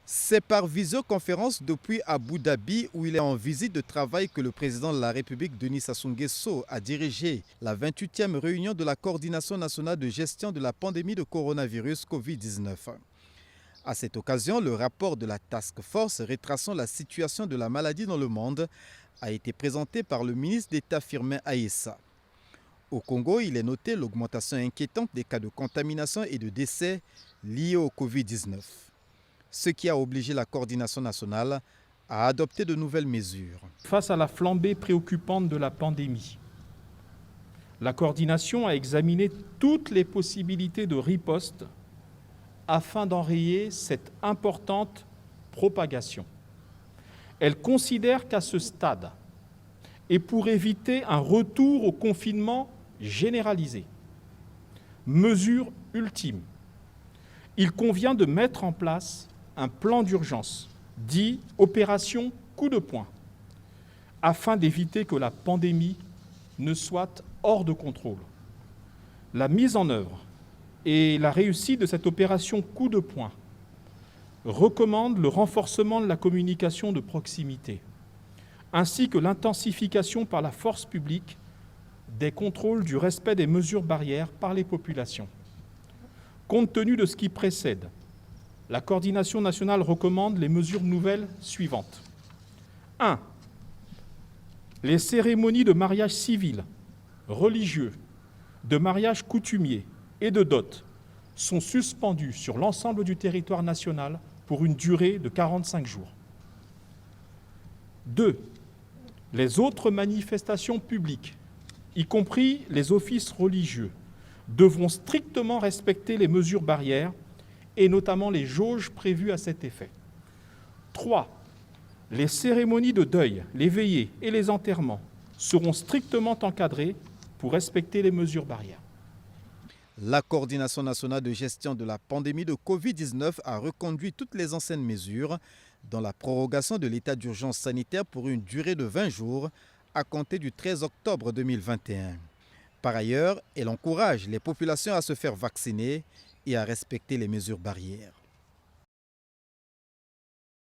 C'est par visioconférence depuis Abu Dhabi où il est en visite de travail que le président de la République, Denis Sassou Nguesso, a dirigé la 28e réunion de la Coordination nationale de gestion de la pandémie de coronavirus Covid-19. À cette occasion, le rapport de la Task Force retraçant la situation de la maladie dans le monde a été présenté par le ministre d'État Firmin Aïssa. Au Congo, il est noté l'augmentation inquiétante des cas de contamination et de décès liés au Covid-19. Ce qui a obligé la coordination nationale à adopter de nouvelles mesures. Face à la flambée préoccupante de la pandémie, la coordination a examiné toutes les possibilités de riposte afin d'enrayer cette importante propagation. Elle considère qu'à ce stade, et pour éviter un retour au confinement généralisé, mesure ultime, il convient de mettre en place un plan d'urgence, dit opération coup de poing, afin d'éviter que la pandémie ne soit hors de contrôle. La mise en œuvre et la réussite de cette opération coup de poing recommande le renforcement de la communication de proximité, ainsi que l'intensification par la force publique des contrôles du respect des mesures barrières par les populations. Compte tenu de ce qui précède, la coordination nationale recommande les mesures nouvelles suivantes. 1. Les cérémonies de mariage civil, religieux, de mariage coutumier et de dot sont suspendues sur l'ensemble du territoire national pour une durée de 45 jours. 2. Les autres manifestations publiques, y compris les offices religieux, devront strictement respecter les mesures barrières et notamment les jauges prévues à cet effet. 3. Les cérémonies de deuil, les veillées et les enterrements seront strictement encadrées pour respecter les mesures barrières. La Coordination nationale de gestion de la pandémie de Covid-19 a reconduit toutes les anciennes mesures, dont la prorogation de l'état d'urgence sanitaire pour une durée de 20 jours à compter du 13 octobre 2021. Par ailleurs, elle encourage les populations à se faire vacciner et à respecter les mesures barrières.